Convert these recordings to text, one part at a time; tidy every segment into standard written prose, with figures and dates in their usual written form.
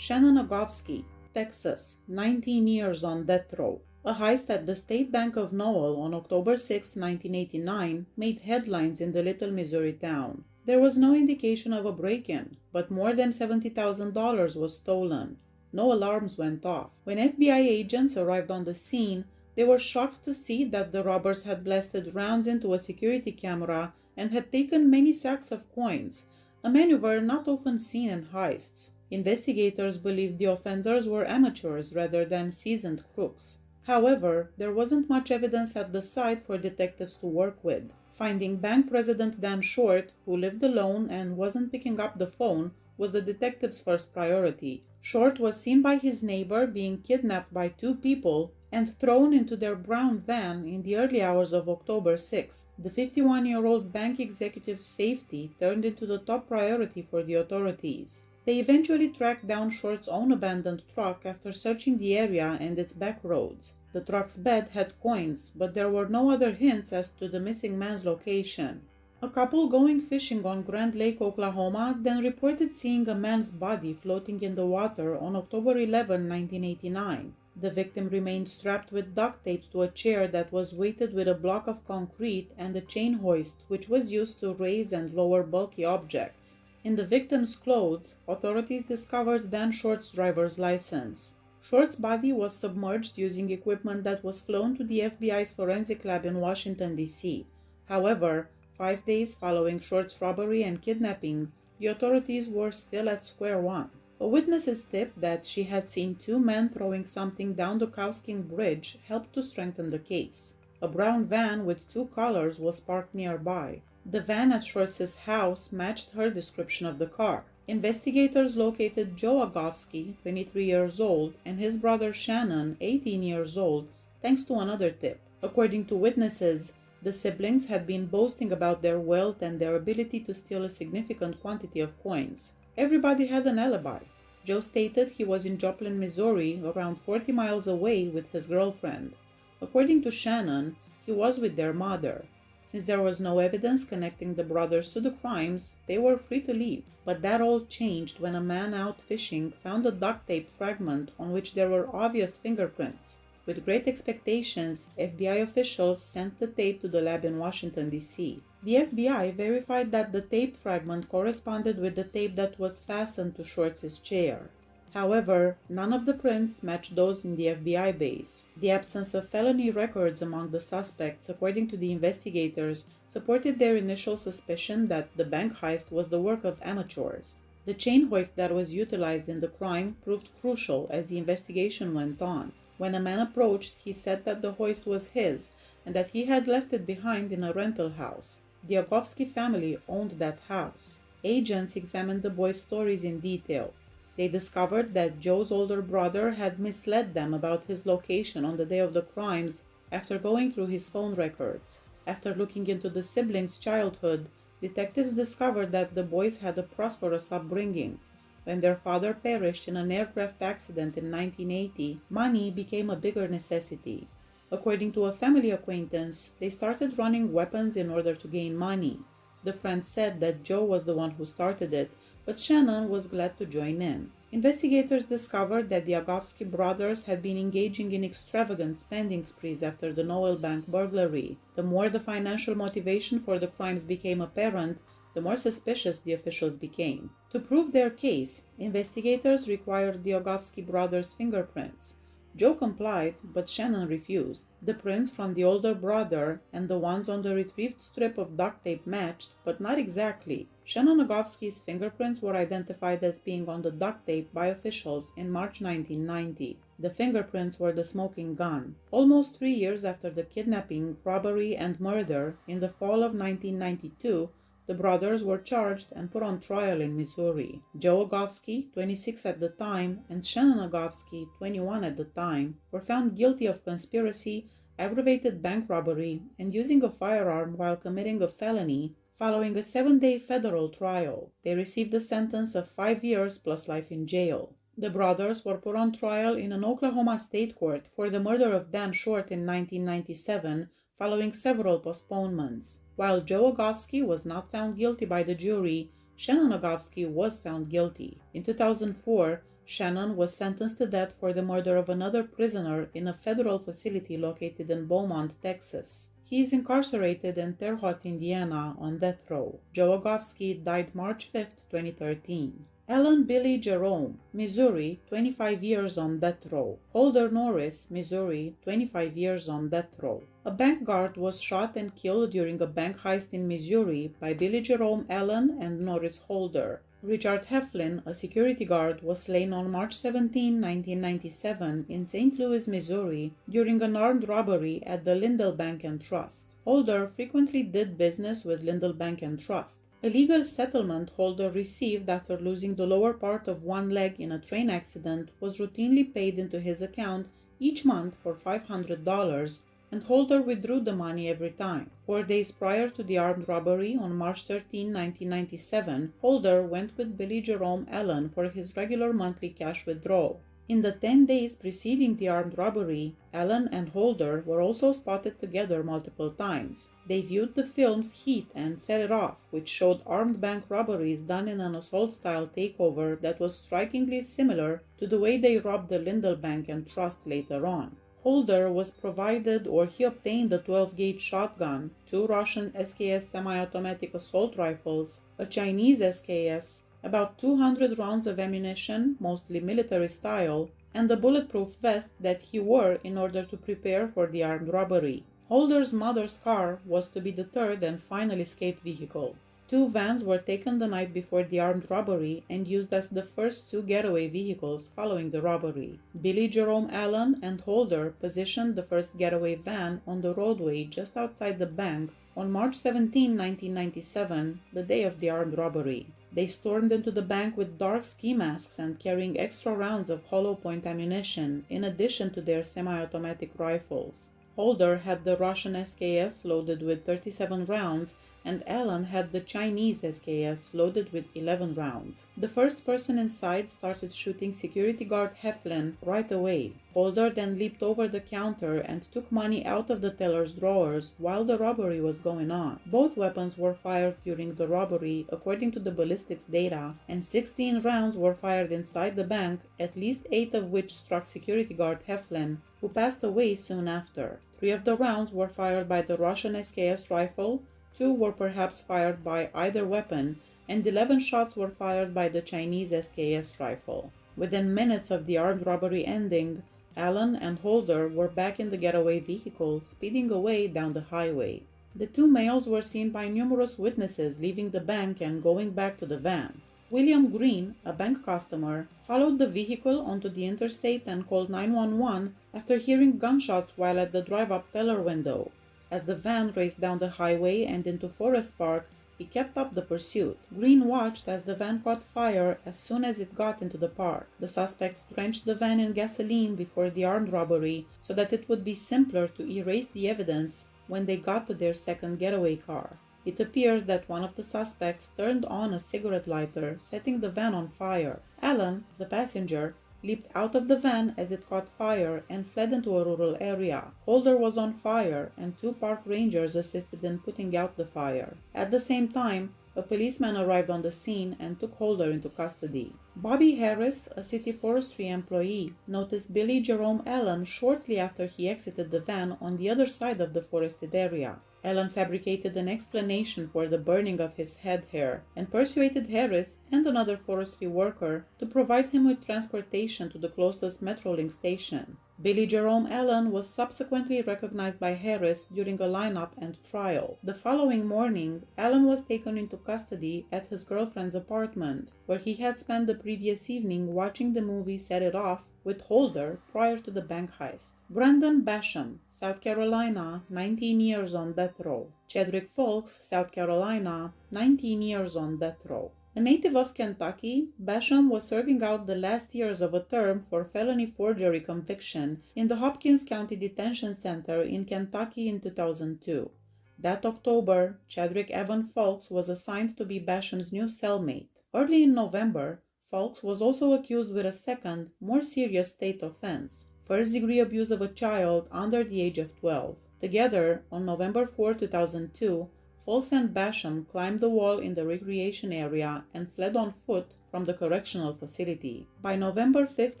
Shannon Agofsky, Texas, 19 years on death row. A heist at the State Bank of Noel on October 6, 1989 made headlines in the little Missouri town. There was no indication of a break-in, but more than $70,000 was stolen. No alarms went off. When FBI agents arrived on the scene, they were shocked to see that the robbers had blasted rounds into a security camera and had taken many sacks of coins, a maneuver not often seen in heists. Investigators believed the offenders were amateurs rather than seasoned crooks. However, there wasn't much evidence at the site for detectives to work with. Finding bank president Dan Short, who lived alone and wasn't picking up the phone, was the detectives' first priority. Short was seen by his neighbor being kidnapped by two people and thrown into their brown van in the early hours of October 6th. The 51-year-old bank executive's safety turned into the top priority for the authorities. They eventually tracked down Short's own abandoned truck after searching the area and its back roads. The truck's bed had coins, but there were no other hints as to the missing man's location. A couple going fishing on Grand Lake, Oklahoma, then reported seeing a man's body floating in the water on October 11, 1989. The victim remained strapped with duct tape to a chair that was weighted with a block of concrete and a chain hoist, which was used to raise and lower bulky objects. In the victim's clothes, authorities discovered Dan Short's driver's license. Short's body was submerged using equipment that was flown to the FBI's forensic lab in Washington, D.C. However, 5 days following Short's robbery and kidnapping, the authorities were still at square one. A witness's tip that she had seen two men throwing something down the Cowsking Bridge helped to strengthen the case. A brown van with two colors was parked nearby. The van at Short's house matched her description of the car. Investigators located Joe Agofsky, 23 years old, and his brother Shannon, 18 years old, thanks to another tip. According to witnesses, the siblings had been boasting about their wealth and their ability to steal a significant quantity of coins. Everybody had an alibi. Joe stated he was in Joplin, Missouri, around 40 miles away with his girlfriend. According to Shannon, he was with their mother. Since there was no evidence connecting the brothers to the crimes, they were free to leave. But that all changed when a man out fishing found a duct tape fragment on which there were obvious fingerprints. With great expectations, FBI officials sent the tape to the lab in Washington, D.C. The FBI verified that the tape fragment corresponded with the tape that was fastened to Short's chair. However, none of the prints matched those in the FBI base. The absence of felony records among the suspects, according to the investigators, supported their initial suspicion that the bank heist was the work of amateurs. The chain hoist that was utilized in the crime proved crucial as the investigation went on. When a man approached, he said that the hoist was his and that he had left it behind in a rental house. The Agofsky family owned that house. Agents examined the boys' stories in detail. They discovered that Joe's older brother had misled them about his location on the day of the crimes after going through his phone records. After looking into the siblings' childhood, detectives discovered that the boys had a prosperous upbringing. When their father perished in an aircraft accident in 1980, money became a bigger necessity. According to a family acquaintance, they started running weapons in order to gain money. The friend said that Joe was the one who started it, but Shannon was glad to join in. Investigators discovered that the Agofsky brothers had been engaging in extravagant spending sprees after the Noel Bank burglary. The more the financial motivation for the crimes became apparent, the more suspicious the officials became. To prove their case, investigators required the Agofsky brothers' fingerprints. Joe complied, but Shannon refused. The prints from the older brother and the ones on the retrieved strip of duct tape matched, but not exactly. Shannon Agofsky's fingerprints were identified as being on the duct tape by officials in March 1990. The fingerprints were the smoking gun. Almost 3 years after the kidnapping, robbery, and murder, in the fall of 1992, the brothers were charged and put on trial in Missouri. Joe Agofsky, 26 at the time, and Shannon Agofsky, 21 at the time, were found guilty of conspiracy, aggravated bank robbery, and using a firearm while committing a felony. Following a 7-day federal trial, they received a sentence of 5 years plus life in jail. The brothers were put on trial in an Oklahoma state court for the murder of Dan Short in 1997, following several postponements. While Joe Agofsky was not found guilty by the jury, Shannon Agofsky was found guilty. In 2004, Shannon was sentenced to death for the murder of another prisoner in a federal facility located in Beaumont, Texas. He is incarcerated in Terre Haute, Indiana, on death row. Joe Agofsky died March 5, 2013. Ellen Billy Jerome, Missouri, 25 years on death row. Holder Norris, Missouri, 25 years on death row. A bank guard was shot and killed during a bank heist in Missouri by Billy Jerome Allen and Norris Holder. Richard Heflin, a security guard, was slain on March 17, 1997 in St. Louis, Missouri during an armed robbery at the Lindell Bank and Trust. Holder frequently did business with Lindell Bank and Trust. A legal settlement Holder received after losing the lower part of one leg in a train accident was routinely paid into his account each month for $500, and Holder withdrew the money every time. 4 days prior to the armed robbery on March 13, 1997, Holder went with Billy Jerome Allen for his regular monthly cash withdrawal. In the 10 days preceding the armed robbery, Allen and Holder were also spotted together multiple times. They viewed the films Heat and Set It Off, which showed armed bank robberies done in an assault-style takeover that was strikingly similar to the way they robbed the Lindell Bank and Trust later on. Holder was provided or he obtained a 12-gauge shotgun, 2 Russian SKS semi-automatic assault rifles, a Chinese SKS, about 200 rounds of ammunition, mostly military style, and a bulletproof vest that he wore in order to prepare for the armed robbery. Holder's mother's car was to be the third and final escape vehicle. 2 vans were taken the night before the armed robbery and used as the first 2 getaway vehicles following the robbery. Billy Jerome Allen and Holder positioned the first getaway van on the roadway just outside the bank on March 17, 1997, the day of the armed robbery. They stormed into the bank with dark ski masks and carrying extra rounds of hollow point ammunition in addition to their semi-automatic rifles. Holder had the Russian SKS loaded with 37 rounds, and Allen had the Chinese SKS loaded with 11 rounds. The first person inside started shooting security guard Heflin right away. Holder then leaped over the counter and took money out of the teller's drawers while the robbery was going on. Both weapons were fired during the robbery according to the ballistics data, and 16 rounds were fired inside the bank, at least 8 of which struck security guard Heflin, who passed away soon after. 3 of the rounds were fired by the Russian SKS rifle, 2 were perhaps fired by either weapon, and 11 shots were fired by the Chinese SKS rifle. Within minutes of the armed robbery ending, Allen and Holder were back in the getaway vehicle, speeding away down the highway. The 2 males were seen by numerous witnesses leaving the bank and going back to the van. William Green, a bank customer, followed the vehicle onto the interstate and called 911 after hearing gunshots while at the drive-up teller window. As the van raced down the highway and into Forest Park, he kept up the pursuit. Green watched as the van caught fire as soon as it got into the park. The suspects drenched the van in gasoline before the armed robbery so that it would be simpler to erase the evidence when they got to their second getaway car. It appears that one of the suspects turned on a cigarette lighter, setting the van on fire. Allen, the passenger, leaped out of the van as it caught fire and fled into a rural area. Holder was on fire, and 2 park rangers assisted in putting out the fire. At the same time, a policeman arrived on the scene and took Holder into custody. Bobby Harris, a city forestry employee, noticed Billy Jerome Allen shortly after he exited the van on the other side of the forested area. Allen fabricated an explanation for the burning of his head hair and persuaded Harris and another forestry worker to provide him with transportation to the closest Metrolink station. Billy Jerome Allen was subsequently recognized by Harris during a lineup and trial. The following morning, Allen was taken into custody at his girlfriend's apartment, where he had spent the previous evening watching the movie Set It Off with Holder prior to the bank heist. Brandon Basham, South Carolina, 19 years on death row. Chadwick Fulks, South Carolina, 19 years on death row. A native of Kentucky, Basham was serving out the last years of a term for felony forgery conviction in the Hopkins County Detention Center in Kentucky in 2002. That October, Chadwick Evan Fulks was assigned to be Basham's new cellmate. Early in November, Fulks was also accused with a second, more serious state offense, first-degree abuse of a child under the age of 12. Together, on November 4, 2002, Fulks and Basham climbed the wall in the recreation area and fled on foot from the correctional facility. By November 5th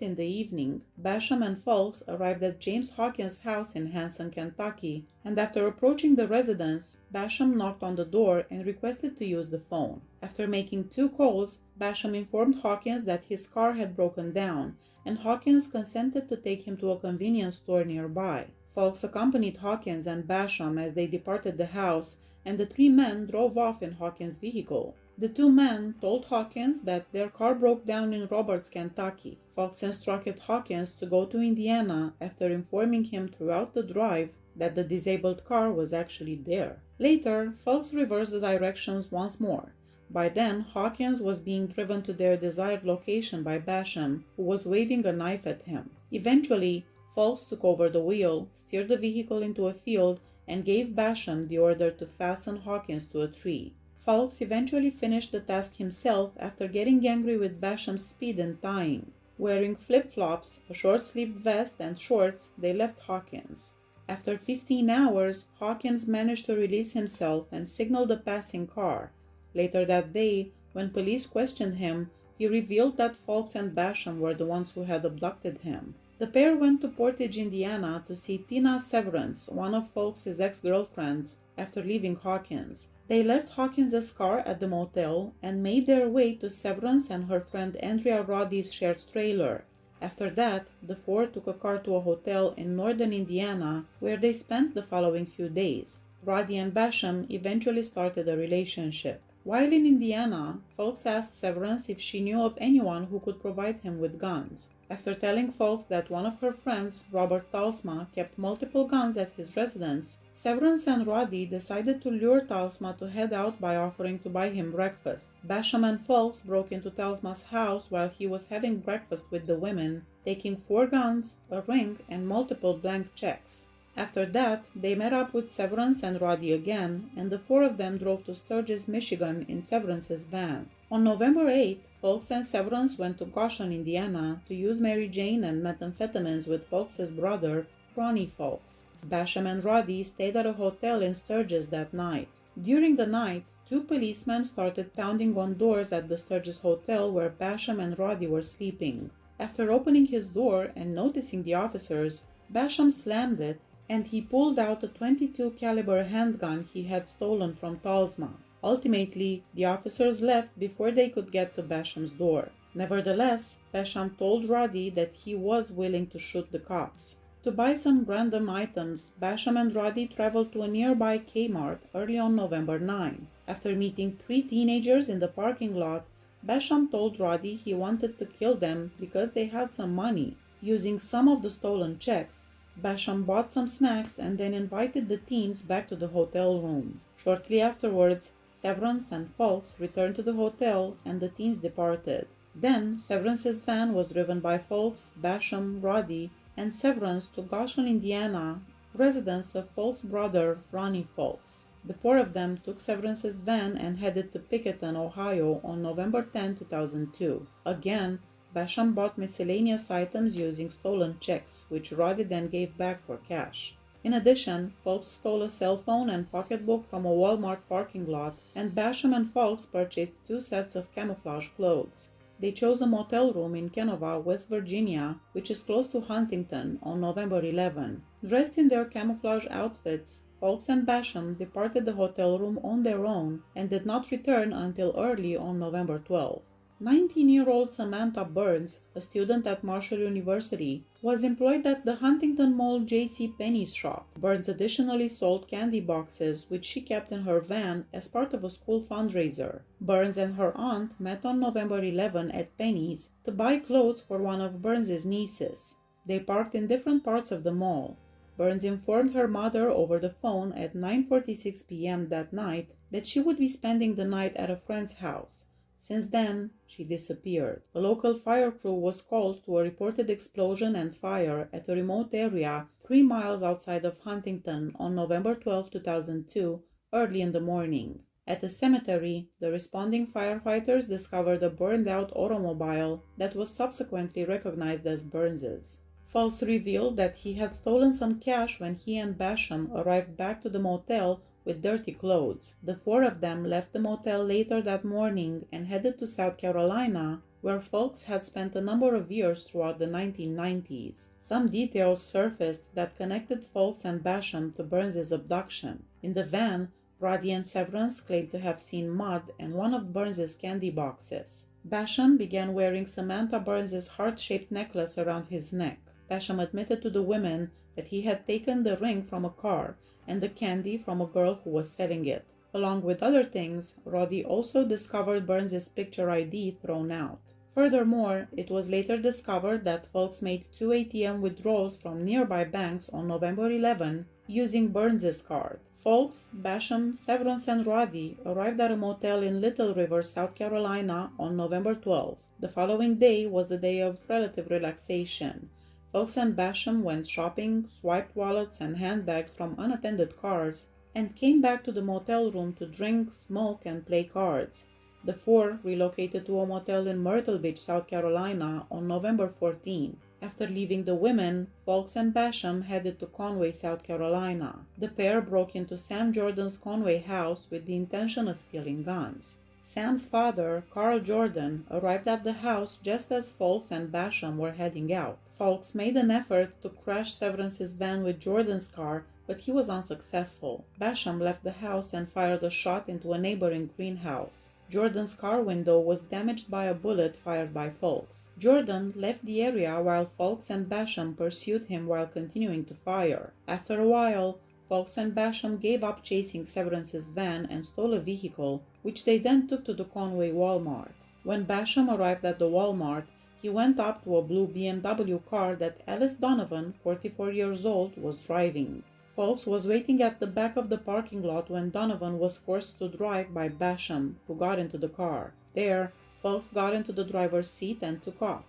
in the evening, Basham and Fulks arrived at James Hawkins' house in Hanson, Kentucky, and after approaching the residence, Basham knocked on the door and requested to use the phone. After making 2 calls, Basham informed Hawkins that his car had broken down, and Hawkins consented to take him to a convenience store nearby. Fulks accompanied Hawkins and Basham as they departed the house, and the 3 men drove off in Hawkins' vehicle. The 2 men told Hawkins that their car broke down in Roberts, Kentucky. Fulks instructed Hawkins to go to Indiana after informing him throughout the drive that the disabled car was actually there. Later, Fulks reversed the directions once more. By then, Hawkins was being driven to their desired location by Basham, who was waving a knife at him. Eventually, Fulks took over the wheel, steered the vehicle into a field, and gave Basham the order to fasten Hawkins to a tree. Fulks eventually finished the task himself after getting angry with Basham's speed and tying. Wearing flip-flops, a short-sleeved vest, and shorts, they left Hawkins. After 15 hours, Hawkins managed to release himself and signaled a passing car. Later that day, when police questioned him, he revealed that Fulks and Basham were the ones who had abducted him. The pair went to Portage, Indiana to see Tina Severance, one of Fulks' ex-girlfriends, after leaving Hawkins. They left Hawkins' car at the motel and made their way to Severance and her friend Andrea Roddy's shared trailer. After that, the 4 took a car to a hotel in northern Indiana, where they spent the following few days. Roddy and Basham eventually started a relationship. While in Indiana, Fulks asked Severance if she knew of anyone who could provide him with guns. After telling Fulks that one of her friends, Robert Talsma, kept multiple guns at his residence, Severance and Roddy decided to lure Talsma to head out by offering to buy him breakfast. Basham and Fulks broke into Talsma's house while he was having breakfast with the women, taking 4 guns, a ring, and multiple blank checks. After that, they met up with Severance and Roddy again, and the 4 of them drove to Sturgis, Michigan in Severance's van. On November 8, Fulks and Severance went to Goshen, Indiana to use Mary Jane and methamphetamines with Fulks' brother, Ronnie Fulks. Basham and Roddy stayed at a hotel in Sturgis that night. During the night, 2 policemen started pounding on doors at the Sturgis hotel where Basham and Roddy were sleeping. After opening his door and noticing the officers, Basham slammed it, and he pulled out a .22 caliber handgun he had stolen from Talsma. Ultimately, the officers left before they could get to Basham's door. Nevertheless, Basham told Roddy that he was willing to shoot the cops. To buy some random items, Basham and Roddy traveled to a nearby Kmart early on November 9. After meeting 3 teenagers in the parking lot, Basham told Roddy he wanted to kill them because they had some money. Using some of the stolen checks, Basham bought some snacks and then invited the teens back to the hotel room. Shortly afterwards, Severance and Fulks returned to the hotel and the teens departed. Then, Severance's van was driven by Fulks, Basham, Roddy, and Severance to Goshen, Indiana, residence of Fulks' brother, Ronnie Fulks. The 4 of them took Severance's van and headed to Picketon, Ohio on November 10, 2002. Again, Basham bought miscellaneous items using stolen checks, which Roddy then gave back for cash. In addition, Fulks stole a cell phone and pocketbook from a Walmart parking lot, and Basham and Fulks purchased 2 sets of camouflage clothes. They chose a motel room in Kenova, West Virginia, which is close to Huntington, on November 11. Dressed in their camouflage outfits, Fulks and Basham departed the hotel room on their own and did not return until early on November 12. 19-year-old Samantha Burns, a student at Marshall University, was employed at the Huntington Mall J.C. Penney's shop. Burns additionally sold candy boxes, which she kept in her van as part of a school fundraiser. Burns and her aunt met on November 11 at Penney's to buy clothes for one of Burns's nieces. They parked in different parts of the mall. Burns informed her mother over the phone at 9:46 p.m. that night that she would be spending the night at a friend's house. Since then, she disappeared. A local fire crew was called to a reported explosion and fire at a remote area 3 miles outside of Huntington on November 12, 2002, early in the morning. At the cemetery, the responding firefighters discovered a burned-out automobile that was subsequently recognized as Burns's. Fulks revealed that he had stolen some cash when he and Basham arrived back to the motel with dirty clothes. The four of them left the motel later that morning and headed to South Carolina, where Fulks had spent a number of years throughout the 1990s. Some details surfaced that connected Fulks and Basham to Burns's abduction. In the van, Roddy and Severance claimed to have seen mud and one of Burns's candy boxes. Basham began wearing Samantha Burns's heart-shaped necklace around his neck. Basham admitted to the women that he had taken the ring from a car and the candy from a girl who was selling it. Along with other things, Roddy also discovered Burns's picture ID thrown out. Furthermore, it was later discovered that Fulks made 2 ATM withdrawals from nearby banks on November 11 using Burns's card. Fulks, Basham, Severance, and Roddy arrived at a motel in Little River, South Carolina on November 12. The following day was a day of relative relaxation. Fulks and Basham went shopping, swiped wallets and handbags from unattended cars, and came back to the motel room to drink, smoke, and play cards. The four relocated to a motel in Myrtle Beach, South Carolina on November 14. After leaving the women, Fulks and Basham headed to Conway, South Carolina. The pair broke into Sam Jordan's Conway house with the intention of stealing guns. Sam's father, Carl Jordan, arrived at the house just as Fulks and Basham were heading out. Fulks made an effort to crash Severance's van with Jordan's car, but he was unsuccessful. Basham left the house and fired a shot into a neighboring greenhouse. Jordan's car window was damaged by a bullet fired by Fulks. Jordan left the area while Fulks and Basham pursued him while continuing to fire. After a while, Fulks and Basham gave up chasing Severance's van and stole a vehicle, which they then took to the Conway Walmart. When Basham arrived at the Walmart, he went up to a blue BMW car that Alice Donovan, 44 years old, was driving. Fulks was waiting at the back of the parking lot when Donovan was forced to drive by Basham, who got into the car. There, Fulks got into the driver's seat and took off.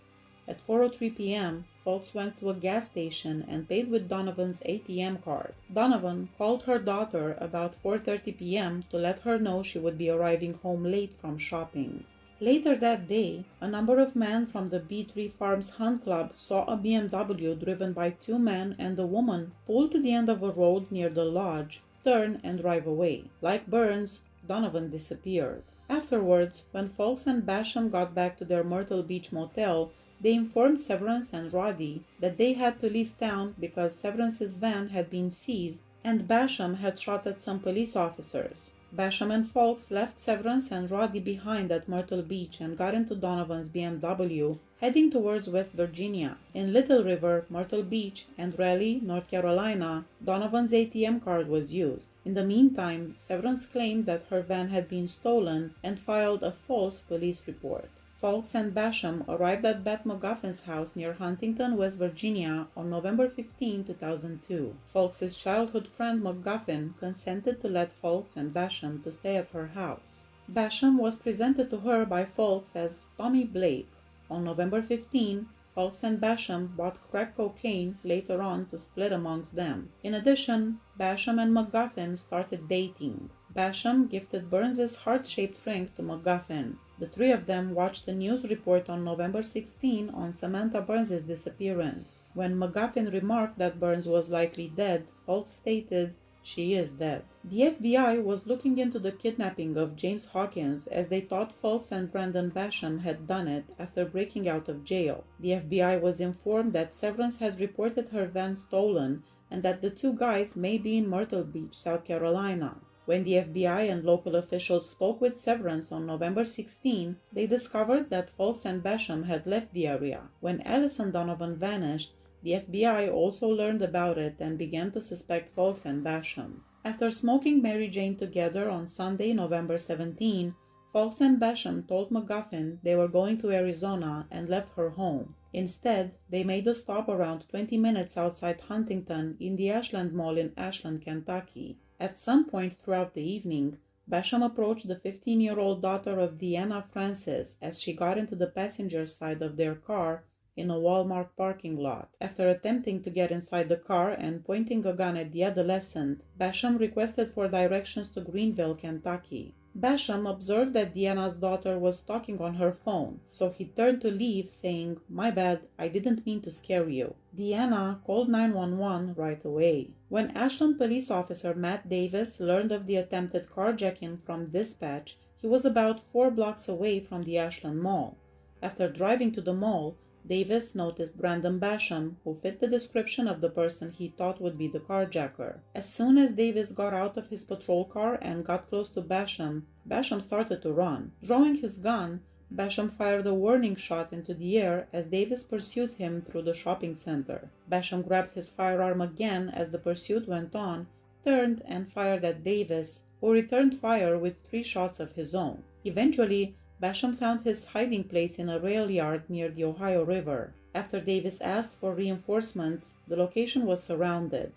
At 4:03 p.m., Fulks went to a gas station and paid with Donovan's ATM card. Donovan called her daughter about 4:30 p.m. to let her know she would be arriving home late from shopping. Later that day, a number of men from the B3 Farms Hunt Club saw a BMW driven by 2 men and a woman pull to the end of a road near the lodge, turn and drive away. Like Burns, Donovan disappeared. Afterwards, when Fulks and Basham got back to their Myrtle Beach motel, they informed Severance and Roddy that they had to leave town because Severance's van had been seized and Basham had shot at some police officers. Basham and Fulks left Severance and Roddy behind at Myrtle Beach and got into Donovan's BMW, heading towards West Virginia. In Little River, Myrtle Beach, and Raleigh, North Carolina, Donovan's ATM card was used. In the meantime, Severance claimed that her van had been stolen and filed a false police report. Fulks and Basham arrived at Beth McGuffin's house near Huntington, West Virginia on November 15, 2002. Fulks' childhood friend McGuffin consented to let Fulks and Basham to stay at her house. Basham was presented to her by Fulks as Tommy Blake. On November 15, Fulks and Basham bought crack cocaine later on to split amongst them. In addition, Basham and McGuffin started dating. Basham gifted Burns's heart-shaped ring to McGuffin. The three of them watched a news report on November 16 on Samantha Burns's disappearance. When McGuffin remarked that Burns was likely dead, Fulks stated, "She is dead." The FBI was looking into the kidnapping of James Hawkins as they thought Fulks and Brandon Basham had done it after breaking out of jail. The FBI was informed that Severance had reported her van stolen and that the two guys may be in Myrtle Beach, South Carolina. When the FBI and local officials spoke with Severance on November 16, they discovered that Fulks and Basham had left the area. When Alice and Donovan vanished, the FBI also learned about it and began to suspect Fulks and Basham. After smoking Mary Jane together on Sunday, November 17, Fulks and Basham told McGuffin they were going to Arizona and left her home. Instead, they made a stop around 20 minutes outside Huntington in the Ashland Mall in Ashland, Kentucky. At some point throughout the evening, Basham approached the 15-year-old daughter of Deanna Francis as she got into the passenger side of their car in a Walmart parking lot. After attempting to get inside the car and pointing a gun at the adolescent, Basham requested for directions to Greenville, Kentucky. Basham observed that Deanna's daughter was talking on her phone, so he turned to leave, saying, "My bad, I didn't mean to scare you." Deanna called 911 right away. When Ashland police officer Matt Davis learned of the attempted carjacking from dispatch, he was about 4 blocks away from the Ashland Mall. After driving to the mall, Davis noticed Brandon Basham, who fit the description of the person he thought would be the carjacker. As soon as Davis got out of his patrol car and got close to Basham, Basham started to run. Drawing his gun, Basham fired a warning shot into the air as Davis pursued him through the shopping center. Basham grabbed his firearm again as the pursuit went on, turned and fired at Davis, who returned fire with 3 shots of his own. Eventually, Basham found his hiding place in a rail yard near the Ohio River. After Davis asked for reinforcements, the location was surrounded.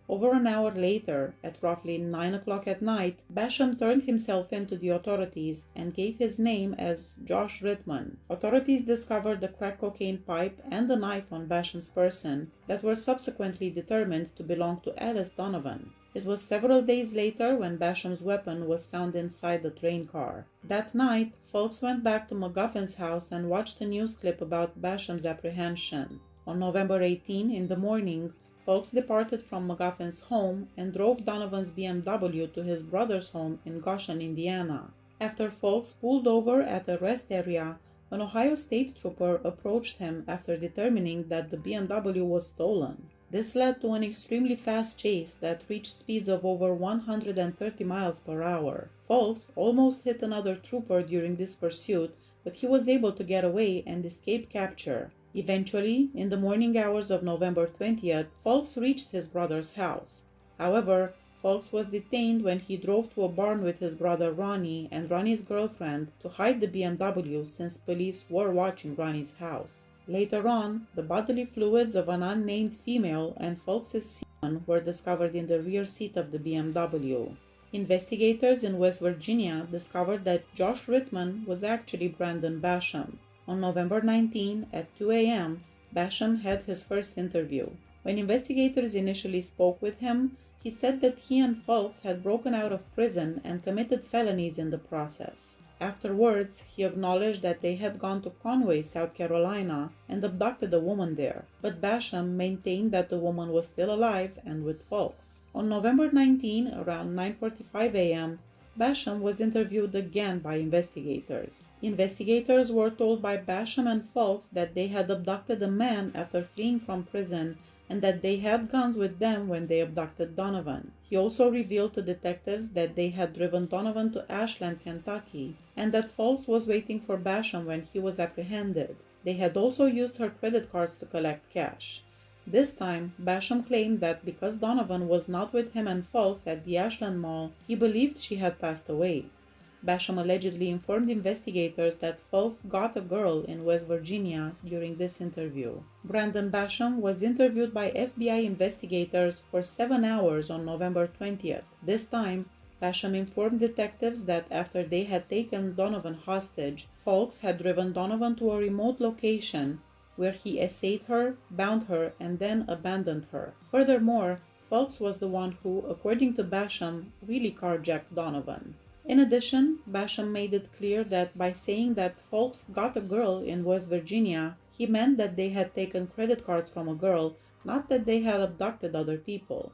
Over an hour later, at roughly 9 o'clock at night, Basham turned himself in to the authorities and gave his name as Josh Rittman. Authorities discovered the crack cocaine pipe and the knife on Basham's person that were subsequently determined to belong to Alice Donovan. It was several days later when Basham's weapon was found inside the train car. That night, folks went back to McGuffin's house and watched a news clip about Basham's apprehension. On November 18 in the morning, folks departed from McGuffin's home and drove Donovan's BMW to his brother's home in Goshen, Indiana. After folks pulled over at a rest area, an Ohio State trooper approached him after determining that the BMW was stolen. This led to an extremely fast chase that reached speeds of over 130 miles per hour. Folks almost hit another trooper during this pursuit, but he was able to get away and escape capture. Eventually, in the morning hours of November 20th, Fulks reached his brother's house. However, Fulks was detained when he drove to a barn with his brother Ronnie and Ronnie's girlfriend to hide the BMW since police were watching Ronnie's house. Later on, the bodily fluids of an unnamed female and Fulks' semen were discovered in the rear seat of the BMW. Investigators in West Virginia discovered that Josh Rittman was actually Brandon Basham. On November 19 at 2 a.m., Basham had his first interview. When investigators initially spoke with him, he said that he and Fulks had broken out of prison and committed felonies in the process. Afterwards, he acknowledged that they had gone to Conway, South Carolina, and abducted a woman there, but Basham maintained that the woman was still alive and with Fulks. On November 19, around 9:45 a.m., Basham was interviewed again by investigators. Investigators were told by Basham and Fulks that they had abducted a man after fleeing from prison and that they had guns with them when they abducted Donovan. He also revealed to detectives that they had driven Donovan to Ashland, Kentucky, and that Fulks was waiting for Basham when he was apprehended. They had also used her credit cards to collect cash. This time, Basham claimed that because Donovan was not with him and Fulks at the Ashland Mall, he believed she had passed away. Basham allegedly informed investigators that Fulks got a girl in West Virginia during this interview. Brandon Basham was interviewed by FBI investigators for 7 hours on November 20th. This time, Basham informed detectives that after they had taken Donovan hostage, Fulks had driven Donovan to a remote location where he essayed her, bound her, and then abandoned her. Furthermore, Fulks was the one who, according to Basham, really carjacked Donovan. In addition, Basham made it clear that by saying that Fulks got a girl in West Virginia, he meant that they had taken credit cards from a girl, not that they had abducted other people.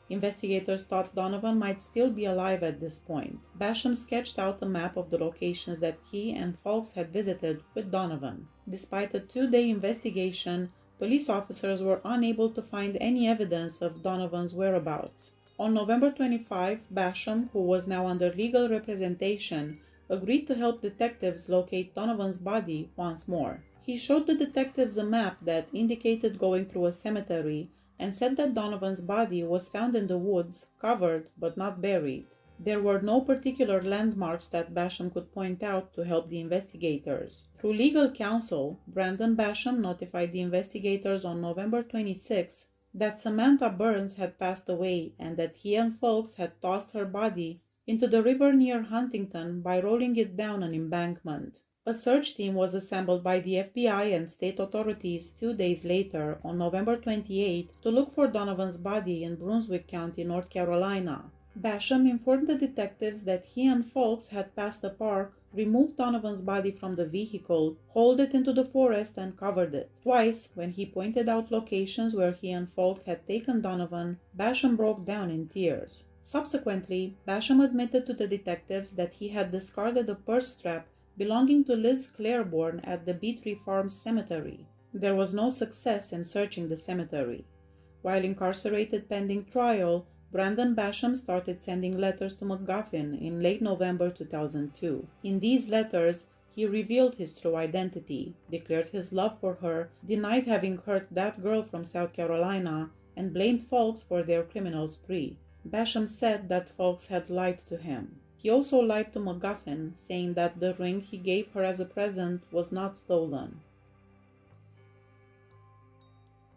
Investigators thought Donovan might still be alive at this point. Basham sketched out a map of the locations that he and Fulks had visited with Donovan. Despite a 2-day investigation, police officers were unable to find any evidence of Donovan's whereabouts. On November 25, Basham, who was now under legal representation, agreed to help detectives locate Donovan's body once more. He showed the detectives a map that indicated going through a cemetery and said that Donovan's body was found in the woods, covered but not buried. There were no particular landmarks that Basham could point out to help the investigators. Through legal counsel, Brandon Basham notified the investigators on November 26 that Samantha Burns had passed away and that he and Fulks had tossed her body into the river near Huntington by rolling it down an embankment. A search team was assembled by the FBI and state authorities 2 days later, on November 28, to look for Donovan's body in Brunswick County, North Carolina. Basham informed the detectives that he and Fulks had passed the park, removed Donovan's body from the vehicle, hauled it into the forest, and covered it. Twice, when he pointed out locations where he and Fulks had taken Donovan, Basham broke down in tears. Subsequently, Basham admitted to the detectives that he had discarded a purse strap belonging to Liz Claiborne at the Beatree Farms Cemetery. There was no success in searching the cemetery. While incarcerated pending trial, Brandon Basham started sending letters to McGuffin in late November 2002. In these letters, he revealed his true identity, declared his love for her, denied having hurt that girl from South Carolina, and blamed Fulks for their criminal spree. Basham said that Fulks had lied to him. He also lied to McGuffin, saying that the ring he gave her as a present was not stolen.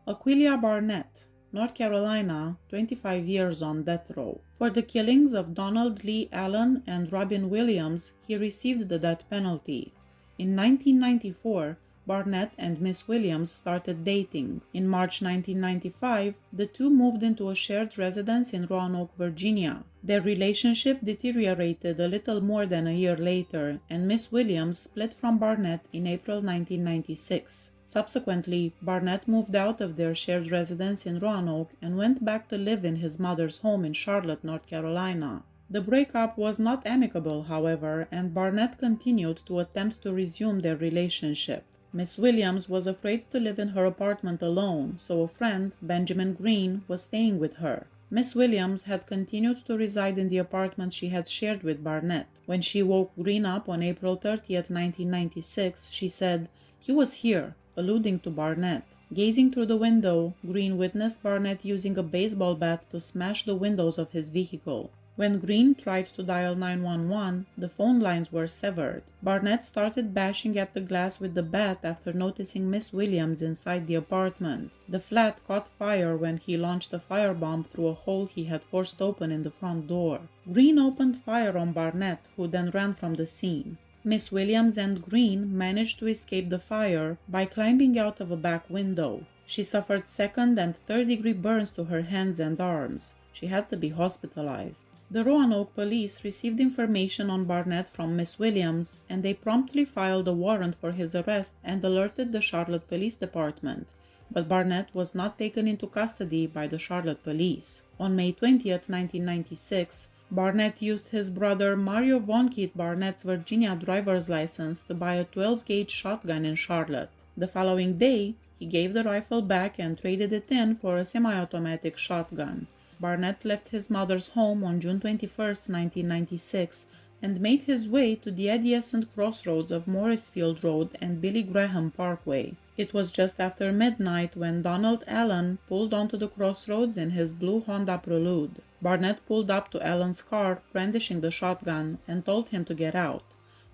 Aquilia Barnett, North Carolina, 25 years on death row. For the killings of Donald Lee Allen and Robin Williams, he received the death penalty. In 1994, Barnett and Miss Williams started dating. In March 1995, the two moved into a shared residence in Roanoke, Virginia. Their relationship deteriorated a little more than a year later, and Miss Williams split from Barnett in April 1996. Subsequently, Barnett moved out of their shared residence in Roanoke and went back to live in his mother's home in Charlotte, North Carolina. The breakup was not amicable, however, and Barnett continued to attempt to resume their relationship. Miss Williams was afraid to live in her apartment alone, so a friend, Benjamin Green, was staying with her. Miss Williams had continued to reside in the apartment she had shared with Barnett. When she woke Green up on April 30, 1996, she said, "He was here," alluding to Barnett. Gazing through the window, Green witnessed Barnett using a baseball bat to smash the windows of his vehicle. When Green tried to dial 911, the phone lines were severed. Barnett started bashing at the glass with the bat after noticing Miss Williams inside the apartment. The flat caught fire when he launched a firebomb through a hole he had forced open in the front door. Green opened fire on Barnett, who then ran from the scene. Miss Williams and Green managed to escape the fire by climbing out of a back window. She suffered second and third-degree burns to her hands and arms. She had to be hospitalized. The Roanoke police received information on Barnett from Miss Williams, and they promptly filed a warrant for his arrest and alerted the Charlotte Police Department. But Barnett was not taken into custody by the Charlotte police. On May 20, 1996, Barnett used his brother Mario Vonnegut Barnett's Virginia driver's license to buy a 12-gauge shotgun in Charlotte. The following day, he gave the rifle back and traded it in for a semi-automatic shotgun. Barnett left his mother's home on June 21, 1996, and made his way to the adjacent crossroads of Morrisfield Road and Billy Graham Parkway. It was just after midnight when Donald Allen pulled onto the crossroads in his blue Honda Prelude. Barnett pulled up to Allen's car, brandishing the shotgun, and told him to get out.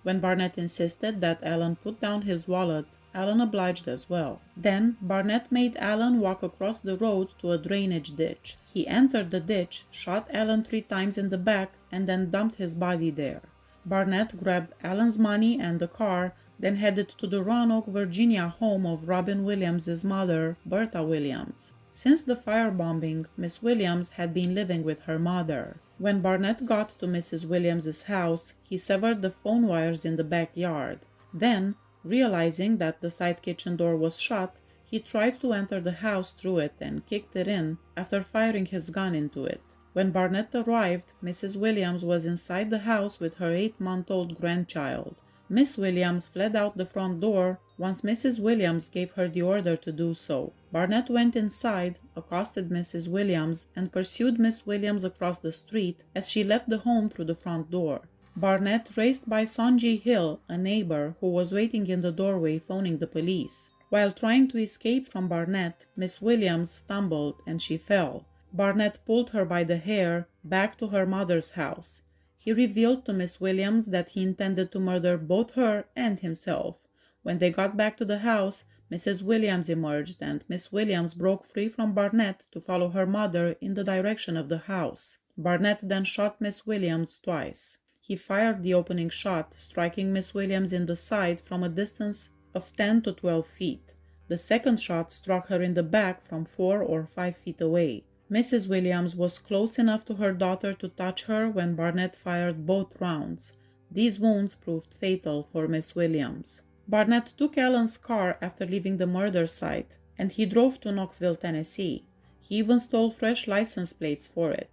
When Barnett insisted that Allen put down his wallet, Allen obliged as well. Then Barnett made Allen walk across the road to a drainage ditch. He entered the ditch, shot Allen 3 times in the back, and then dumped his body there. Barnett grabbed Allen's money and the car, then headed to the Roanoke, Virginia home of Robin Williams' mother, Bertha Williams. Since the firebombing, Miss Williams had been living with her mother. When Barnett got to Mrs. Williams' house, he severed the phone wires in the backyard. Then, realizing that the side kitchen door was shut, he tried to enter the house through it and kicked it in after firing his gun into it. When Barnett arrived, Mrs. Williams was inside the house with her 8-month-old grandchild. Miss Williams fled out the front door once Mrs. Williams gave her the order to do so. Barnett went inside, accosted Mrs. Williams, and pursued Miss Williams across the street as she left the home through the front door. Barnett raced by Sonji Hill, a neighbor, who was waiting in the doorway phoning the police. While trying to escape from Barnett, Miss Williams stumbled and she fell. Barnett pulled her by the hair back to her mother's house. He revealed to Miss Williams that he intended to murder both her and himself. When they got back to the house, Mrs. Williams emerged and Miss Williams broke free from Barnett to follow her mother in the direction of the house. Barnett then shot Miss Williams twice. He fired the opening shot, striking Miss Williams in the side from a distance of 10 to 12 feet. The second shot struck her in the back from 4 or 5 feet away. Mrs. Williams was close enough to her daughter to touch her when Barnett fired both rounds. These wounds proved fatal for Miss Williams. Barnett took Ellen's car after leaving the murder site, and he drove to Knoxville, Tennessee. He even stole fresh license plates for it.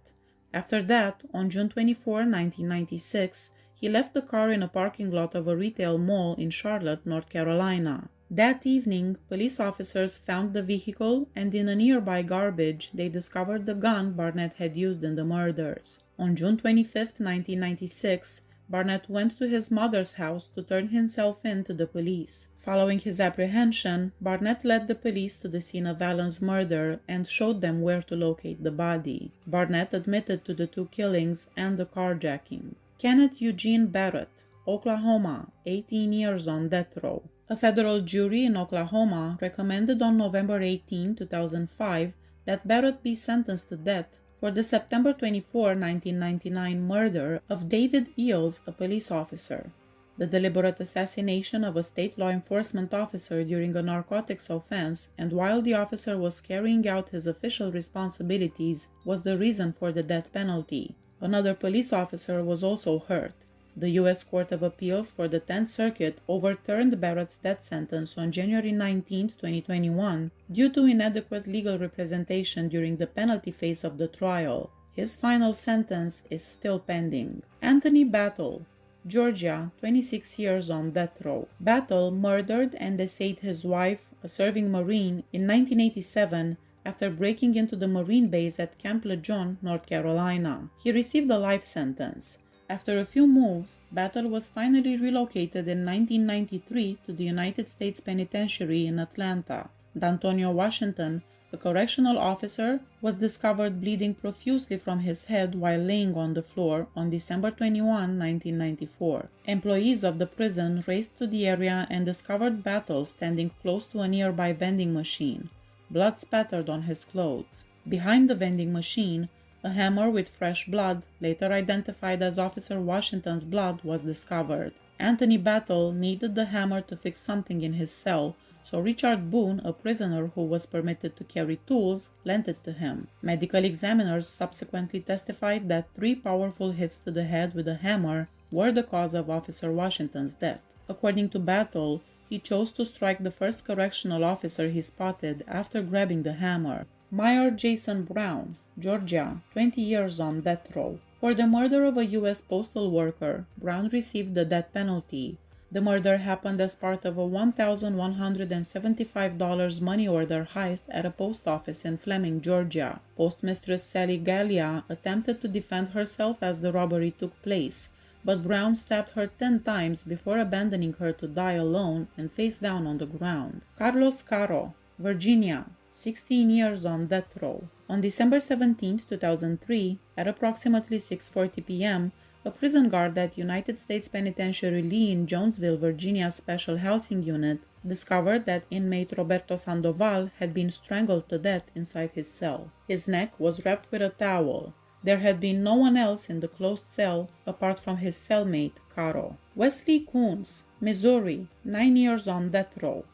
After that, on June 24, 1996, he left the car in a parking lot of a retail mall in Charlotte, North Carolina. That evening, police officers found the vehicle, and in a nearby garbage, they discovered the gun Barnett had used in the murders. On June 25, 1996, Barnett went to his mother's house to turn himself in to the police. Following his apprehension, Barnett led the police to the scene of Allen's murder and showed them where to locate the body. Barnett admitted to the two killings and the carjacking. Kenneth Eugene Barrett, Oklahoma, 18 years on death row. A federal jury in Oklahoma recommended on November 18, 2005, that Barrett be sentenced to death for the September 24, 1999 murder of David Eels, a police officer. The deliberate assassination of a state law enforcement officer during a narcotics offense and while the officer was carrying out his official responsibilities was the reason for the death penalty. Another police officer was also hurt. The U.S. Court of Appeals for the 10th Circuit overturned Barrett's death sentence on January 19, 2021, due to inadequate legal representation during the penalty phase of the trial. His final sentence is still pending. Anthony Battle, Georgia, 26 years on death row. Battle murdered and essayed his wife, a serving Marine, in 1987 after breaking into the Marine base at Camp Lejeune, North Carolina. He received a life sentence. After a few moves, Battle was finally relocated in 1993 to the United States Penitentiary in Atlanta. D'Antonio Washington, a correctional officer, was discovered bleeding profusely from his head while laying on the floor on December 21, 1994. Employees of the prison raced to the area and discovered Battle standing close to a nearby vending machine. Blood spattered on his clothes. Behind the vending machine, a hammer with fresh blood, later identified as Officer Washington's blood, was discovered. Anthony Battle needed the hammer to fix something in his cell, so Richard Boone, a prisoner who was permitted to carry tools, lent it to him. Medical examiners subsequently testified that 3 powerful hits to the head with a hammer were the cause of Officer Washington's death. According to Battle, he chose to strike the first correctional officer he spotted after grabbing the hammer. Meyer Jason Brown, Georgia, 20 years on death row. For the murder of a U.S. postal worker, Brown received the death penalty. The murder happened as part of a $1,175 money order heist at a post office in Fleming, Georgia. Postmistress Sally Gallia attempted to defend herself as the robbery took place, but Brown stabbed her 10 times before abandoning her to die alone and face down on the ground. Carlos Caro, Virginia, 16 years on death row. On December 17, 2003, at approximately 6:40 p.m., a prison guard at United States Penitentiary Lee in Jonesville, Virginia Special Housing Unit discovered that inmate Roberto Sandoval had been strangled to death inside his cell. His neck was wrapped with a towel. There had been no one else in the closed cell apart from his cellmate, Caro. Wesley Coons, Missouri, 9 years on death row.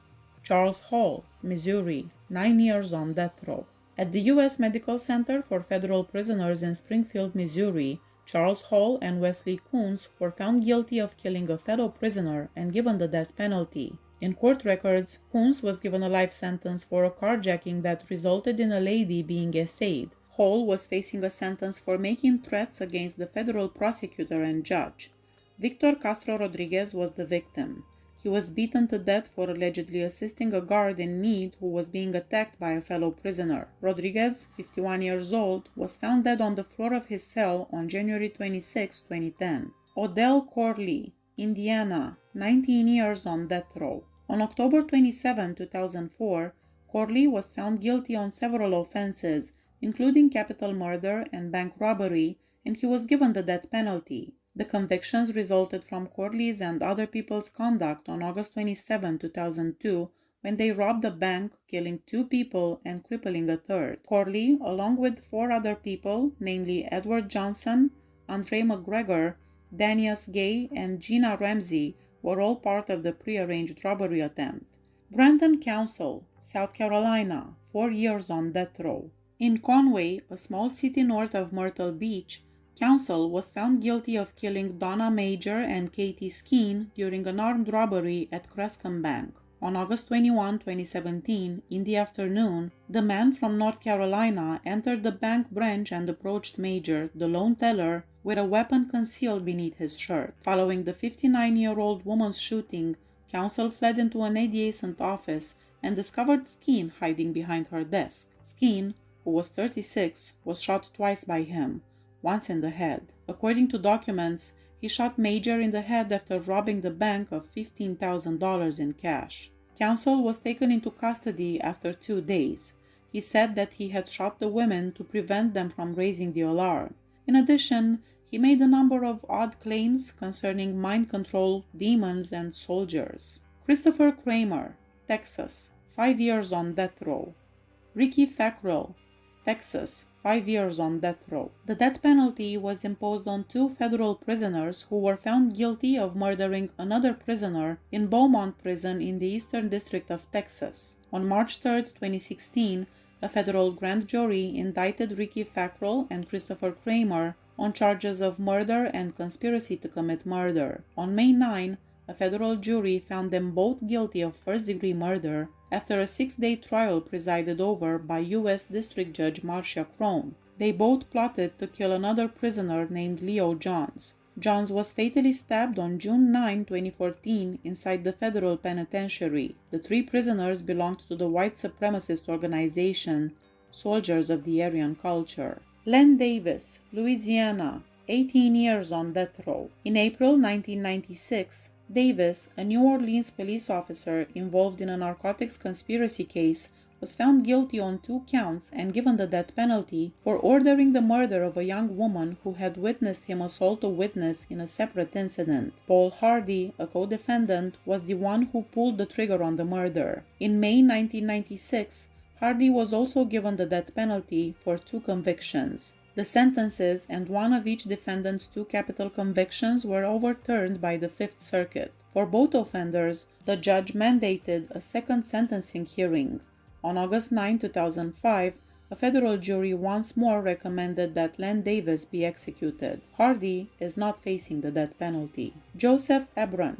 Charles Hall, Missouri, 9 years on death row. At the U.S. Medical Center for Federal Prisoners in Springfield, Missouri, Charles Hall and Wesley Coons were found guilty of killing a fellow prisoner and given the death penalty. In court records, Coons was given a life sentence for a carjacking that resulted in a lady being essayed. Hall was facing a sentence for making threats against the federal prosecutor and judge. Victor Castro Rodriguez was the victim. He was beaten to death for allegedly assisting a guard in need who was being attacked by a fellow prisoner. Rodriguez, 51 years old, was found dead on the floor of his cell on January 26, 2010. Odell Corley, Indiana, 19 years on death row. On October 27, 2004, Corley was found guilty on several offenses, including capital murder and bank robbery, and he was given the death penalty. The convictions resulted from Corley's and other people's conduct on August 27, 2002, when they robbed a bank, killing 2 people and crippling a third. Corley, along with 4 other people, namely Edward Johnson, Andre McGregor, Danius Gay, and Gina Ramsey, were all part of the prearranged robbery attempt. Brandon Council, South Carolina, 4 years on death row. In Conway, a small city north of Myrtle Beach, counsel was found guilty of killing Donna Major and Katie Skeen during an armed robbery at Crescent Bank. On August 21, 2017, in the afternoon, the man from North Carolina entered the bank branch and approached Major, the loan teller, with a weapon concealed beneath his shirt. Following the 59-year-old woman's shooting, counsel fled into an adjacent office and discovered Skeen hiding behind her desk. Skeen, who was 36, was shot twice by him, once in the head. According to documents, he shot Major in the head after robbing the bank of $15,000 in cash. Counsel was taken into custody after 2 days. He said that he had shot the women to prevent them from raising the alarm. In addition, he made a number of odd claims concerning mind control, demons, and soldiers. Christopher Kramer, Texas, 5 years on death row. Ricky Fackrell, Texas, 5 years on death row. The death penalty was imposed on 2 federal prisoners who were found guilty of murdering another prisoner in Beaumont Prison in the Eastern District of Texas. On March 3, 2016, a federal grand jury indicted Ricky Fackrell and Christopher Kramer on charges of murder and conspiracy to commit murder. On May 9, a federal jury found them both guilty of first-degree murder after a 6-day trial presided over by U.S. District Judge Marcia Crone. They both plotted to kill another prisoner named Leo Johns. Johns was fatally stabbed on June 9, 2014, inside the federal penitentiary. The 3 prisoners belonged to the white supremacist organization, Soldiers of the Aryan Culture. Len Davis, Louisiana, 18 years on death row. In April 1996, Davis, a New Orleans police officer involved in a narcotics conspiracy case, was found guilty on 2 counts and given the death penalty for ordering the murder of a young woman who had witnessed him assault a witness in a separate incident. Paul Hardy, a co-defendant, was the one who pulled the trigger on the murder. In May 1996, Hardy was also given the death penalty for 2 convictions. The sentences and one of each defendant's 2 capital convictions were overturned by the Fifth Circuit. For both offenders, the judge mandated a second sentencing hearing. On August 9, 2005, a federal jury once more recommended that Len Davis be executed. Hardy is not facing the death penalty. Joseph Ebron,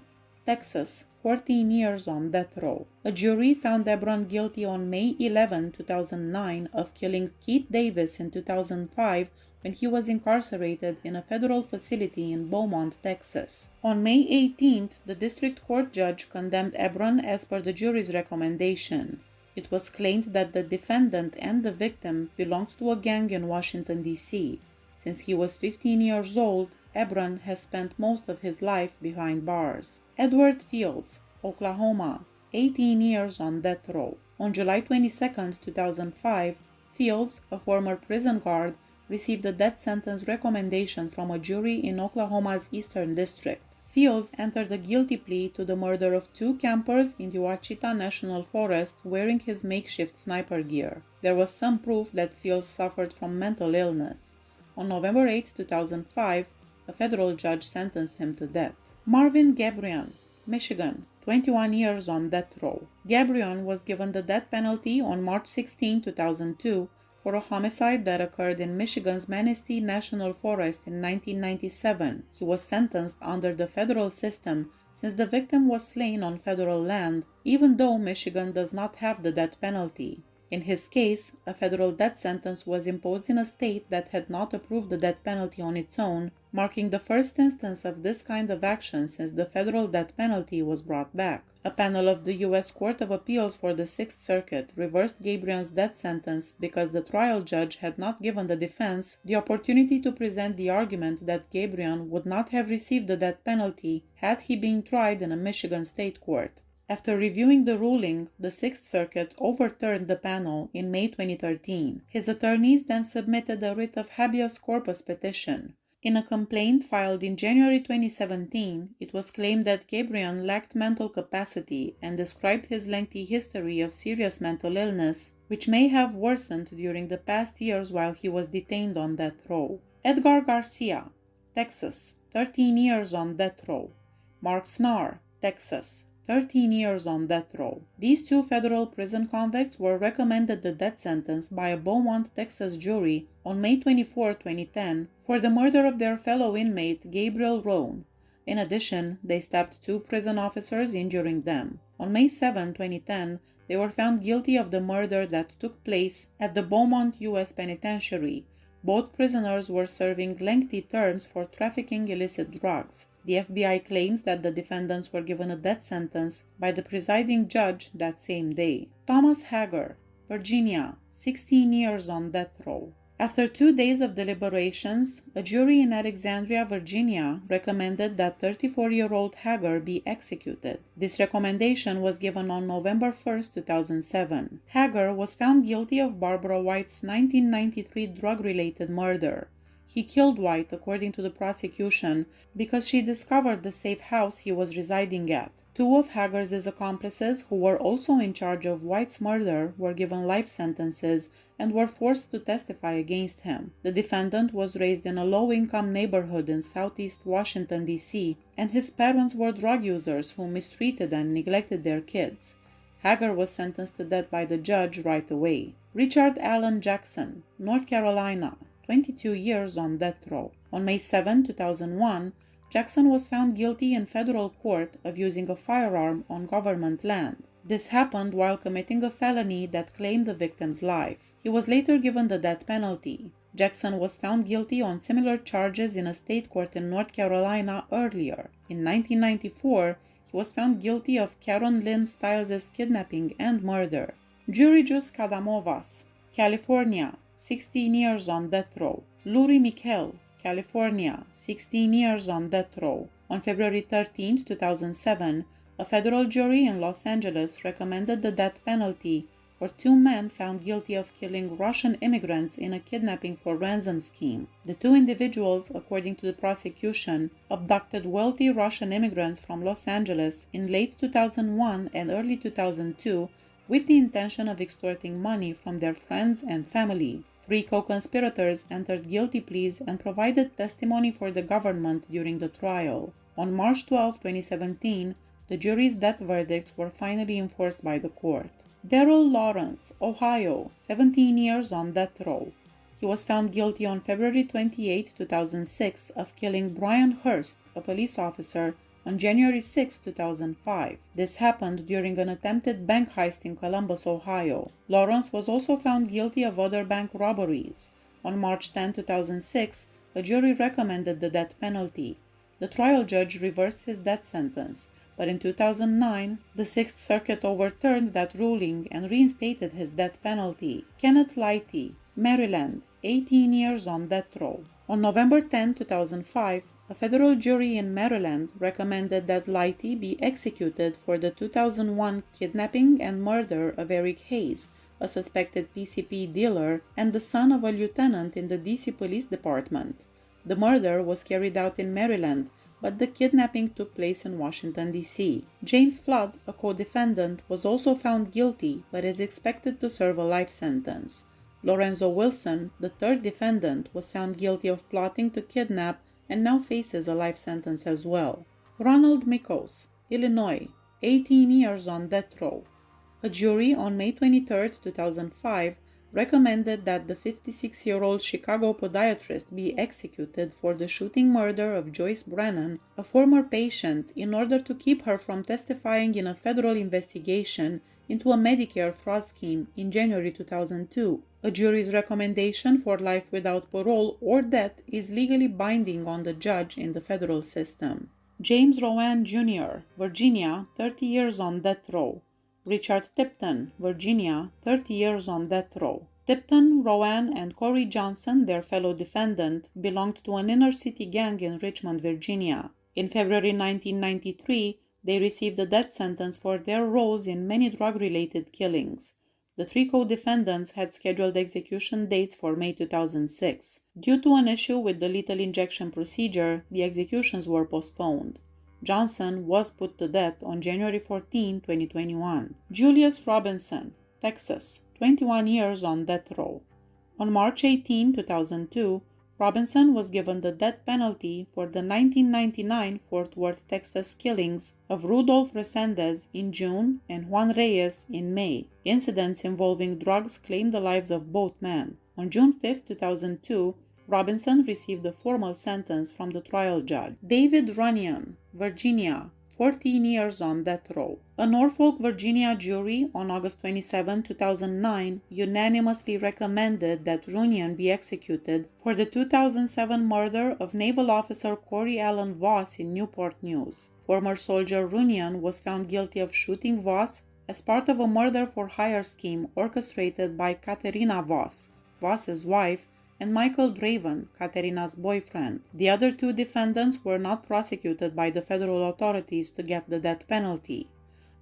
Texas, 14 years on death row. A jury found Ebron guilty on May 11, 2009 of killing Keith Davis in 2005 when he was incarcerated in a federal facility in Beaumont, Texas. On May 18th, the district court judge condemned Ebron as per the jury's recommendation. It was claimed that the defendant and the victim belonged to a gang in Washington, D.C. Since he was 15 years old, Ebron has spent most of his life behind bars. Edward Fields, Oklahoma, 18 years on death row. On July 22, 2005, Fields, a former prison guard, received a death sentence recommendation from a jury in Oklahoma's Eastern District. Fields entered a guilty plea to the murder of 2 campers in the Ouachita National Forest wearing his makeshift sniper gear. There was some proof that Fields suffered from mental illness. On November 8, 2005, a federal judge sentenced him to death. Marvin Gabrion, Michigan, 21 years on death row. Gabrion was given the death penalty on March 16, 2002 for a homicide that occurred in Michigan's Manistee National Forest in 1997. He was sentenced under the federal system since the victim was slain on federal land, even though Michigan does not have the death penalty. In his case, a federal death sentence was imposed in a state that had not approved the death penalty on its own, marking the first instance of this kind of action since the federal death penalty was brought back. A panel of the U.S. Court of Appeals for the Sixth Circuit reversed Gabrion's death sentence because the trial judge had not given the defense the opportunity to present the argument that Gabrion would not have received the death penalty had he been tried in a Michigan state court. After reviewing the ruling, the Sixth Circuit overturned the panel in May 2013. His attorneys then submitted a writ of habeas corpus petition. In a complaint filed in January 2017, it was claimed that Gabrion lacked mental capacity and described his lengthy history of serious mental illness, which may have worsened during the past years while he was detained on death row. Edgar Garcia, Texas, 13 years on death row. Mark Snar, Texas, 13 years on death row. These two federal prison convicts were recommended the death sentence by a Beaumont, Texas jury on May 24, 2010 for the murder of their fellow inmate Gabriel Rohn. In addition, they stabbed two prison officers, injuring them. On May 7, 2010, they were found guilty of the murder that took place at the Beaumont U.S. Penitentiary. Both prisoners were serving lengthy terms for trafficking illicit drugs. The FBI claims that the defendants were given a death sentence by the presiding judge that same day. Thomas Hager, Virginia, 16 years on death row. After 2 days of deliberations, a jury in Alexandria, Virginia, recommended that 34-year-old Hager be executed. This recommendation was given on November 1, 2007. Hager was found guilty of Barbara White's 1993 drug-related murder. He killed White, according to the prosecution, because she discovered the safe house he was residing at. Two of Hager's accomplices, who were also in charge of White's murder, were given life sentences and were forced to testify against him. The defendant was raised in a low-income neighborhood in southeast Washington, D.C., and his parents were drug users who mistreated and neglected their kids. Hager was sentenced to death by the judge right away. Richard Allen Jackson, North Carolina, 22 years on death row. On May 7, 2001, Jackson was found guilty in federal court of using a firearm on government land. This happened while committing a felony that claimed the victim's life. He was later given the death penalty. Jackson was found guilty on similar charges in a state court in North Carolina earlier. In 1994, he was found guilty of Karen Lynn Stiles' kidnapping and murder. Georgios Kadamovas, California, 16 years on death row. Luri Mikel, California, 16 years on death row. On February 13, 2007, a federal jury in Los Angeles recommended the death penalty for two men found guilty of killing Russian immigrants in a kidnapping for ransom scheme. The two individuals, according to the prosecution, abducted wealthy Russian immigrants from Los Angeles in late 2001 and early 2002 with the intention of extorting money from their friends and family. 3 co-conspirators entered guilty pleas and provided testimony for the government during the trial. On March 12, 2017, the jury's death verdicts were finally enforced by the court. Darrell Lawrence, Ohio, 17 years on death row. He was found guilty on February 28, 2006 of killing Brian Hurst, a police officer, on January 6, 2005. This happened during an attempted bank heist in Columbus, Ohio. Lawrence was also found guilty of other bank robberies. On March 10, 2006, a jury recommended the death penalty. The trial judge reversed his death sentence, but in 2009, the Sixth Circuit overturned that ruling and reinstated his death penalty. Kenneth Lighty, Maryland, 18 years on death row. On November 10, 2005, a federal jury in Maryland recommended that Lighty be executed for the 2001 kidnapping and murder of Eric Hayes, a suspected PCP dealer and the son of a lieutenant in the D.C. Police Department. The murder was carried out in Maryland, but the kidnapping took place in Washington, D.C. James Flood, a co-defendant, was also found guilty but is expected to serve a life sentence. Lorenzo Wilson, the third defendant, was found guilty of plotting to kidnap and now faces a life sentence as well. Ronald Mikos, Illinois, 18 years on death row. A jury on May 23, 2005, recommended that the 56-year-old Chicago podiatrist be executed for the shooting murder of Joyce Brennan, a former patient, in order to keep her from testifying in a federal investigation into a Medicare fraud scheme in January 2002. A jury's recommendation for life without parole or death is legally binding on the judge in the federal system. James Rowan Jr., Virginia, 30 years on death row. Richard Tipton, Virginia, 30 years on death row. Tipton, Rowan, and Corey Johnson, their fellow defendant, belonged to an inner-city gang in Richmond, Virginia. In February 1993, they received a death sentence for their roles in many drug-related killings. The 3 co-defendants had scheduled execution dates for May 2006. Due to an issue with the lethal injection procedure, the executions were postponed. Johnson was put to death on January 14, 2021. Julius Robinson, Texas, 21 years on death row. On March 18, 2002, Robinson was given the death penalty for the 1999 Fort Worth, Texas killings of Rudolph Resendez in June and Juan Reyes in May. Incidents involving drugs claimed the lives of both men. On June 5, 2002, Robinson received a formal sentence from the trial judge. David Runyon, Virginia, 14 years on death row. A Norfolk, Virginia jury on August 27, 2009 unanimously recommended that Runyon be executed for the 2007 murder of Naval Officer Corey Allen Voss in Newport News. Former soldier Runyon was found guilty of shooting Voss as part of a murder-for-hire scheme orchestrated by Katerina Voss, Voss's wife, and Michael Draven, Katerina's boyfriend. The other two defendants were not prosecuted by the federal authorities to get the death penalty.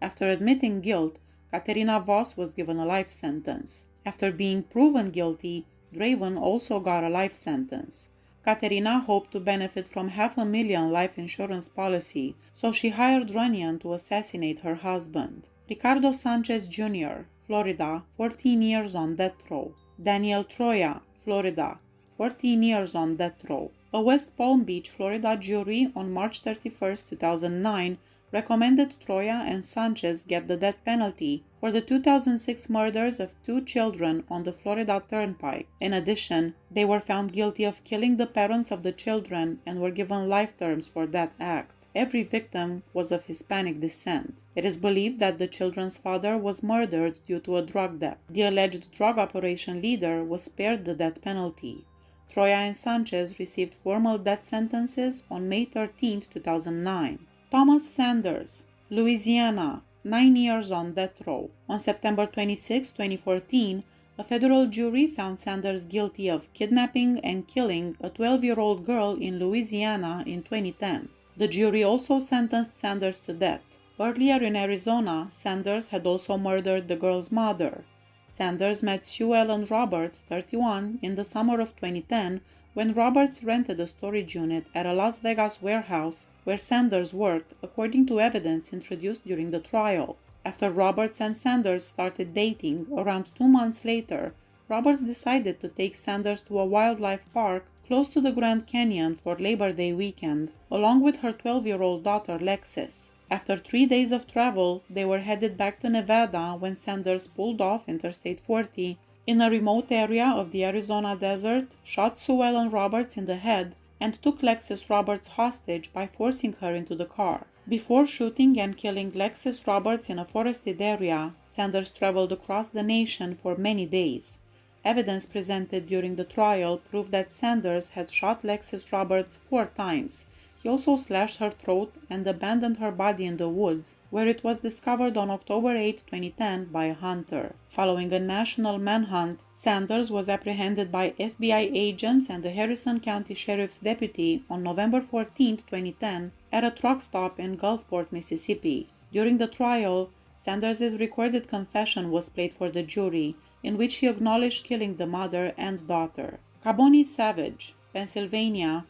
After admitting guilt, Katerina Voss was given a life sentence. After being proven guilty, Draven also got a life sentence. Katerina hoped to benefit from $500,000 life insurance policy, so she hired Runyon to assassinate her husband. Ricardo Sanchez Jr., Florida, 14 years on death row. Daniel Troya, Florida, 14 years on death row. A West Palm Beach, Florida jury on March 31, 2009 recommended Troya and Sanchez get the death penalty for the 2006 murders of 2 children on the Florida Turnpike. In addition, they were found guilty of killing the parents of the children and were given life terms for that act. Every victim was of Hispanic descent. It is believed that the children's father was murdered due to a drug debt. The alleged drug operation leader was spared the death penalty. Troya and Sanchez received formal death sentences on May 13, 2009. Thomas Sanders, Louisiana, 9 years on death row. On September 26, 2014, a federal jury found Sanders guilty of kidnapping and killing a 12-year-old girl in Louisiana in 2010. The jury also sentenced Sanders to death. Earlier in Arizona, Sanders had also murdered the girl's mother. Sanders met Sue Ellen Roberts, 31, in the summer of 2010 when Roberts rented a storage unit at a Las Vegas warehouse where Sanders worked, according to evidence introduced during the trial. After Roberts and Sanders started dating, around 2 months later, Roberts decided to take Sanders to a wildlife park close to the Grand Canyon for Labor Day weekend, along with her 12-year-old daughter Lexis. After 3 days of travel, they were headed back to Nevada when Sanders pulled off Interstate 40 in a remote area of the Arizona desert, shot Sue Ellen Roberts in the head, and took Lexis Roberts hostage by forcing her into the car. Before shooting and killing Lexis Roberts in a forested area, Sanders traveled across the nation for many days. Evidence presented during the trial proved that Sanders had shot Lexis Roberts 4 times. He also slashed her throat and abandoned her body in the woods, where it was discovered on October 8, 2010 by a hunter. Following a national manhunt, Sanders was apprehended by FBI agents and the Harrison County Sheriff's deputy on November 14, 2010 at a truck stop in Gulfport, Mississippi. During the trial, Sanders' recorded confession was played for the jury, in which he acknowledged killing the mother and daughter. Caboni Savage, Pennsylvania,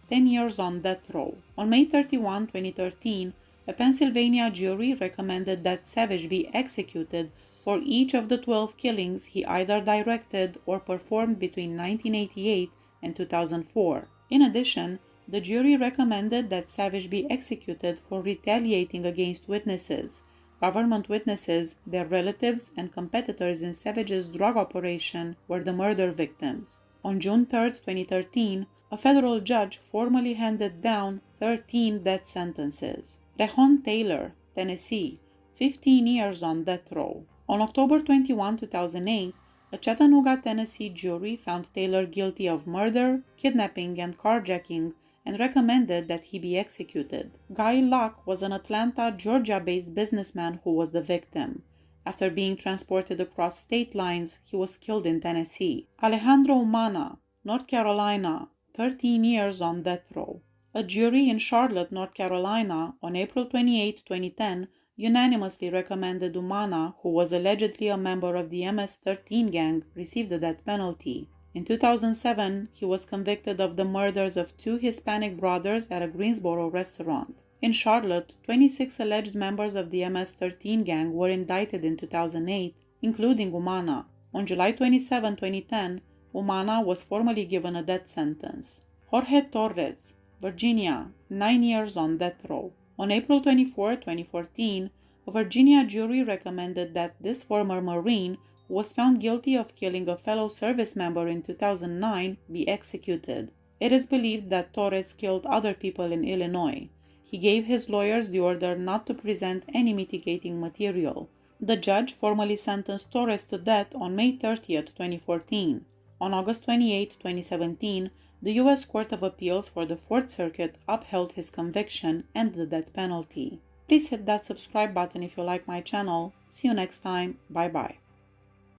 10 years on death row. On May 31, 2013, a Pennsylvania jury recommended that Savage be executed for each of the 12 killings he either directed or performed between 1988 and 2004. In addition, the jury recommended that Savage be executed for retaliating against witnesses, government witnesses, their relatives, and competitors in Savage's drug operation were the murder victims. On June 3, 2013, a federal judge formally handed down 13 death sentences. Rehon Taylor, Tennessee, 15 years on death row. On October 21, 2008, a Chattanooga, Tennessee jury found Taylor guilty of murder, kidnapping, and carjacking and recommended that he be executed. Guy Locke was an Atlanta, Georgia-based businessman who was the victim. After being transported across state lines, he was killed in Tennessee. Alejandro Umana, North Carolina, 13 years on death row. A jury in Charlotte, North Carolina, on April 28, 2010, unanimously recommended Umana, who was allegedly a member of the MS-13 gang, receive the death penalty. In 2007, he was convicted of the murders of 2 Hispanic brothers at a Greensboro restaurant. In Charlotte, 26 alleged members of the MS-13 gang were indicted in 2008, including Umana. On July 27, 2010, Umana was formally given a death sentence. Jorge Torres, Virginia, 9 years on death row. On April 24, 2014, a Virginia jury recommended that this former Marine, who was found guilty of killing a fellow service member in 2009, be executed. It is believed that Torres killed other people in Illinois. He gave his lawyers the order not to present any mitigating material. The judge formally sentenced Torres to death on May 30, 2014. On August 28, 2017, the U.S. Court of Appeals for the Fourth Circuit upheld his conviction and the death penalty. Please hit that subscribe button if you like my channel. See you next time. Bye bye.